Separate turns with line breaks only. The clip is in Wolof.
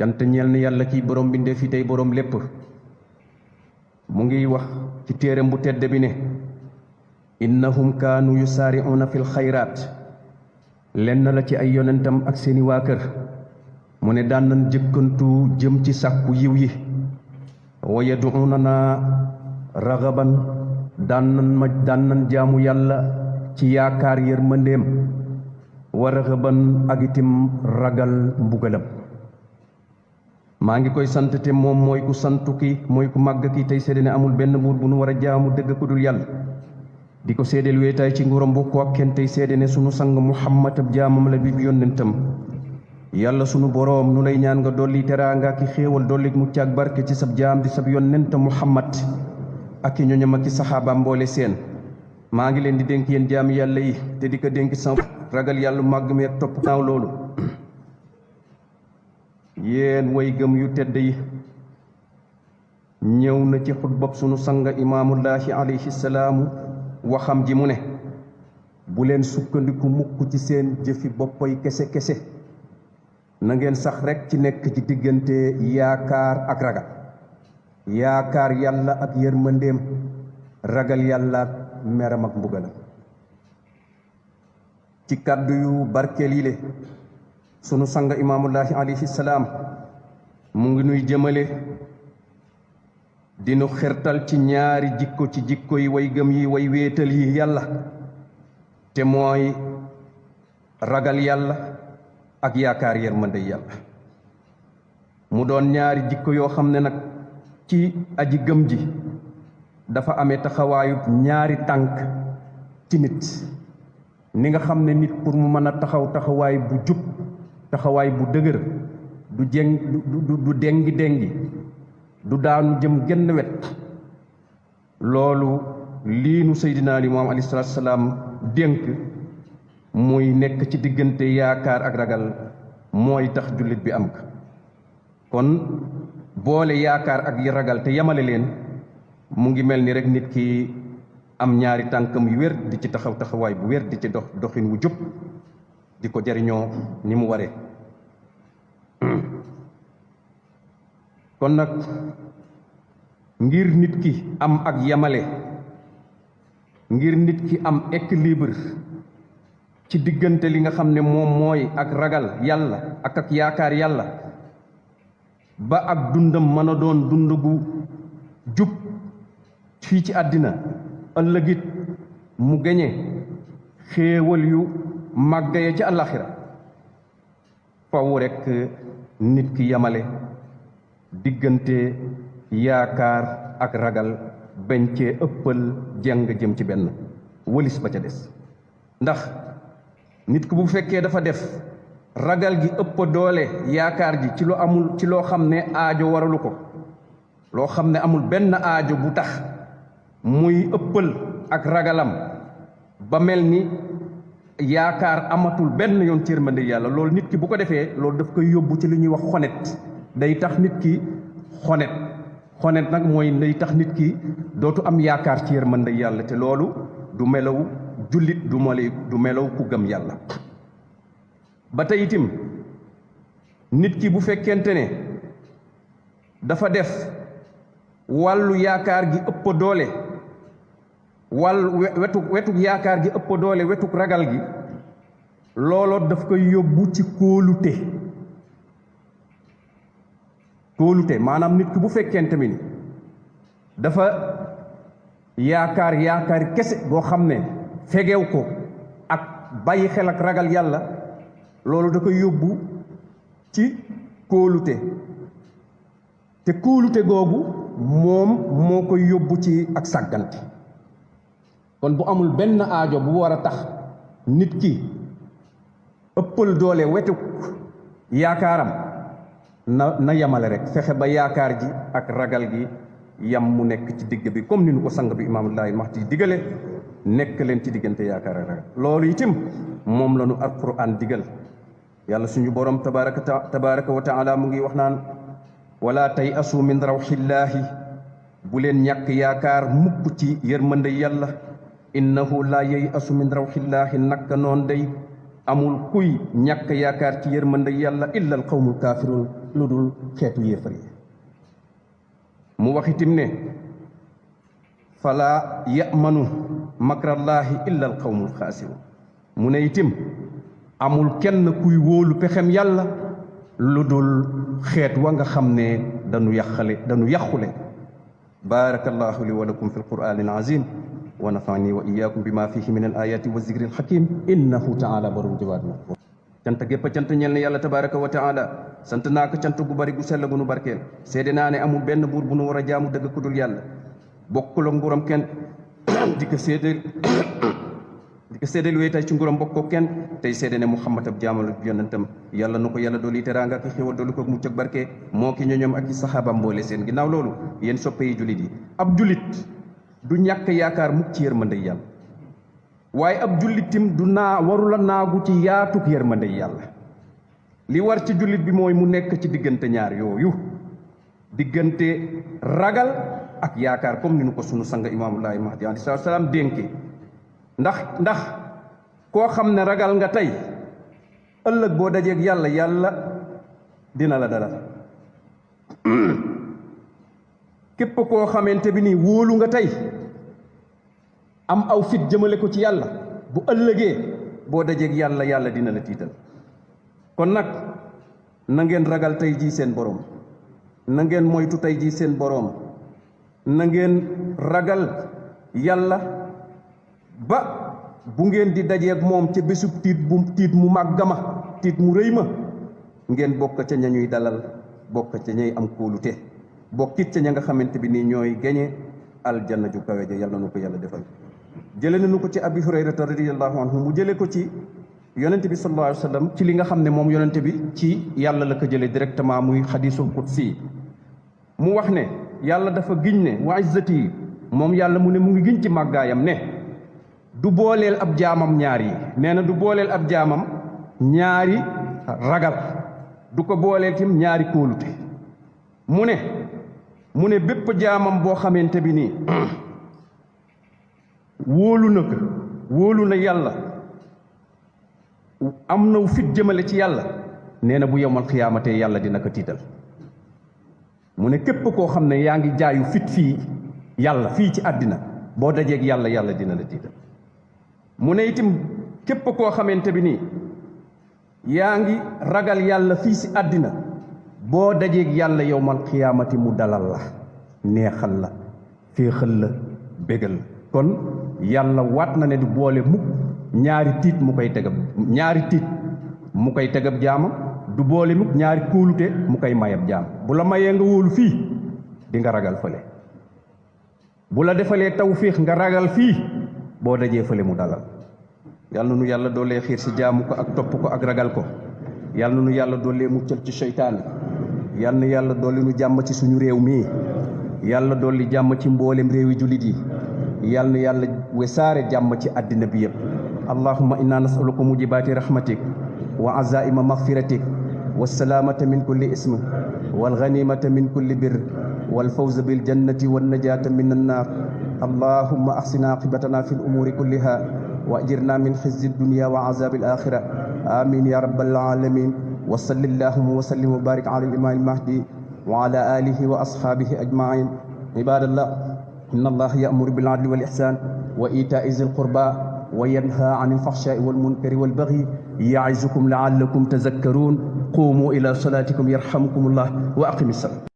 cant ñeel na yàlla ci borom bindee fi tey borom lépp mu ngi wax ci téereem bu tedd bi ne innahum kaanu yusaari'uuna fil xayraat lenn la ci ay yonentam ak seeni waa kër mu ne daan nañ jëkkantu jëm ci sàkku yiw yi wa yadu'uunana ragaban daan nañ jaamu yàlla ci yaakaar yërmandeem wa ragaban ak itim ragal mbugalam maa ngi koy sant te moom mooy ku santu ki mooy ku màgg ki tey seede ne amul benn buur bu nu war a jaamu dëgg ku dul yàlla di ko seedeel wéetaay ci nguuram bu ko ak kenn tey seede ne sunu sang muhammad ab jaamam la bi yónnentam yàlla sunu boroom nu lay ñaan nga dolli teraanga ki xéewal dolli mucc ak barke ci sab jaam di sab yónnent muhammad ak ki ñoñam ak ki saxaabaam mboole seen maa ngi leen di dénk yéen jaam yàlla yi te di ko dénk sa ragal yàlla màgg mi ak topp naaw loolu yéen way gëm yu tedd yi ñëw na ci xutbab sunu sanga imaamullaahi alayhi salaamu waxam ji mu ne bu leen sukkandiku mukk ci seen jëfi boppay kese kese na ngeen sax rekk ci nekk ci diggante yaakaar ak ragal yaakaar yàlla ak yërmandeem ragal yàlla ak meram ak mbugalam ci kàddu yu barkeel yi le sunu sang imaamullaahi alayhi salaam mu ngi nuy jëmale dinu xirtal ci ñaari jikko ci jikko yi way gëm yi way wéetal yi yàlla te mooy ragal yàlla ak yaakaar yërmande yàlla mu doon ñaari jikko yoo xam ne nag ci aji gëm ji dafa amee taxawaayu ñaari tànk ci nit ni nga xam ne nit pour mu mën a taxawaay bu jub taxawaay bu dëgër du dengi dengi du daanu jëm genn wet loolu lii nu seydinaa Limaamu alayhi salaatu salaam dénk muy nekk ci diggante yaakaar ak ragal mooy tax jullit bi am ko kon boole yaakaar ak ragal te yamale leen mu ngi mel ni rek nit ki am ñaari tànkam yu wér di ci taxawaay bu wér di ci doxin wu jub di ko jariñoo ni mu waree kon nag ngir nit ki am ak yamale ngir nit ki am équilibre ci diggante li nga xam ne moom mooy ak ragal yàlla ak yaakaar yàlla ba ak dundam mën a doon dund gu jub fii ci àddina ëllëgit mu gañe xéewal yu màggaye ci àllaxira faw rekk nit ki yamale diggante yaakaar ak ragal bañ cee ëppal jàng jëm ci benn wëlis ba ca des ndax nit ki bu fekkee dafa def ragal gi ëpp doole yaakaar ji ci lu amul ci loo xam ne aajo waralu ko loo xam ne amul benn aajo bu tax muy ëppal ak ragalam ba mel ni yaakaar amatul benn yoon ci yërmande yàlla loolu nit ki bu ko defee loolu daf koy yóbbu ci li ñuy wax xonet day tax nit ki xonet nag mooy day tax nit ki dootu am yaakaar ci yërmande yàlla te loolu du melaw jullit du melaw ku gëm yàlla ba tey itim nit ki bu fekkente ne dafa def wàllu yaakaar gi ëpp doole wetuk yaakaar gi ëpp doole wetuk ragal gi looloo daf koy yóbbu ci kóolute maanaam nit ki bu fekkente mi ni dafa yaakaar kese boo xam ne fegew ko ak bàyyi xel ak ragal yàlla loolu da koy yóbbu ci kóolute te kóolute googu moom moo koy yóbbu ci ak sàggante kon bu amul benn aajo bu war a tax nit ki ëppal doole wetuk yaakaaram na yamale rek fexe ba yaakaar ji ak ragal gi yam mu nekk ci digg bi comme ni nu ko sang bi imaamullaahi mahdi digale nekk leen ci diggante yaakaar ak ragal loolu itam moom la nu alquran digal yàlla suñu borom tabaraka wa taala mu ngi wax naan wala tay asu min rawxillaahi bu leen ñàkk yaakaar mukk ci yërmande yàlla innahu laa yey asu min rawxillaahi nakka noon day amul kuy ñàkk yaakaar ci yërmande yàlla illa al qawmul kaafiruun lu dul xeetu yéefar yi mu wax itam ne fala yamanu makrallaahi illa al qawmul xaasirun mu ne itam amul kenn kuy wóolu pexem yàlla lu dul xeet wa nga xam ne dañu yàqule barakallahu li wa lakum fi alqur'ani alazim wa nafani wa iyyakum bima fihi min alayati wa zikri alhakim innahu taala baru jawaad na cant gépp cant ñel ne yàlla tabaraka wa taala sant naa ko cant gu bari gu sell gu nu barkeel seede naa ne amul benn buur bu nu war a jaamu dëgg ku dul yàlla bokkul ak nguuram kenn di ko seedeel wéy tey ci nguuram bokk ko kenn tey seede ne Muhammad ab jaamal yonentam yàlla nu ko yàlla dooli teraanga ak xéwal dooli ko mucc ak barke moo ki ñoñom ak i saxaabaam mboole seen ginnaaw loolu yéen soppe yi julit yi ab julit du ñàkk yaakaar mukk ci yërmande yàlla waaye ab jullitim du warula naagu ci yaatuk yërmande yàlla li war ci jullit bi mooy mu nekk ci diggante ñaar yooyu diggante ragal ak yaakaar comme ni nu ko sunu sang imaamullahi mahdi alayhi salaam dénke ndax koo xam ne ragal nga tey ëllëg boo dajeeg yàlla dina la dalal képp koo xamante bi nii wóolu nga tey am aw fit jëmale ko ci yàlla bu ëllëgee boo dajeeg yàlla dina la tiital kon nag na ngeen ragal tey jii seen boroom na ngeen moytu tey jii seen boroom na ngeen ragal yàlla ba bu ngeen di dajeeg moom ca bésub tiit mu màggama tiit mu rëy ma ngeen bokk ca ñañuy dalal bokk ca ñay am kóolute bokkit ca ña nga xamante bi nii ñooy gañe aljanna ju kawe ja yàlla na ko yàlla defal jële nañu ko ci abi hurayrata radiyallahu anhu mu jële ko ci yonente bi sallallahu alayhi wa sallam ci li nga xam ne moom yonente bi ci yàlla la ko jële directement muy xadiisul qudsi mu wax ne yàlla dafa giñ ne wa izzati moom yàlla mu ne mu ngi giñ ci màggaayam ne du booleel ab jaamam ñaar yi nee na du booleel ab jaamam ñaari ragal du ko booleel tim ñaari kóolute mu ne bépp jaamam boo xamante bi nii wóolu na yàlla am na fit jëmale ci yàlla nee na bu yowmal xiyaamate yàlla dina ko tiital mu ne képp koo xam ne yaa ngi jaayu fit fii yàlla fii ci àddina boo dajeeg yàlla dina la tiital mu ne itam képp koo xamante bi nii yaa ngi ragal yàlla fii si àddina boo dajeeg yàlla yowmal xiyaamati mu dalal la neexal la féexal la bégal la kon yàlla waat na ne du boole mukk ñaari tiit mu koy tegab jaamam du boole mukk ñaari kóolute mu koy mayab jaam bu la mayee nga wóolu fii di nga ragal fële bu la defalee tawfiix nga ragal fii boo dajee fële mu dalal yàlla nu yàlla doolee xiir si jaamu ko ak topp ko ak ragal ko yàlla nu yàlla doolee muccal ci seytaane yàlla na yàlla doole nu jàmm ci suñu réew mii yàlla dolli jàmm ci mboolem réewi jullit yi yàlla na yàlla wesaare jàmm ci àddina bi yëpp allahumma inna nasaluka mujibaati rahmatik wa azaima maghfiratik والسلامة من كل اسم والغنيمة من كل بر والفوز بالجنة والنجاة من النار اللهم أحسن عاقبتنا في الأمور كلها وأجرنا من خزي الدنيا وعذاب الآخرة آمين يا رب العالمين وصل اللهم وسلم وبارك على الإمام المهدي وعلى آله وأصحابه أجمعين عباد الله إن الله يأمر بالعدل والإحسان وإيتاء ذي القربى وينهى عن الفحشاء والمنكر والبغي يعظكم لعلكم تذكرون قوموا إلى صلاتكم يرحمكم الله وأقم الصلاة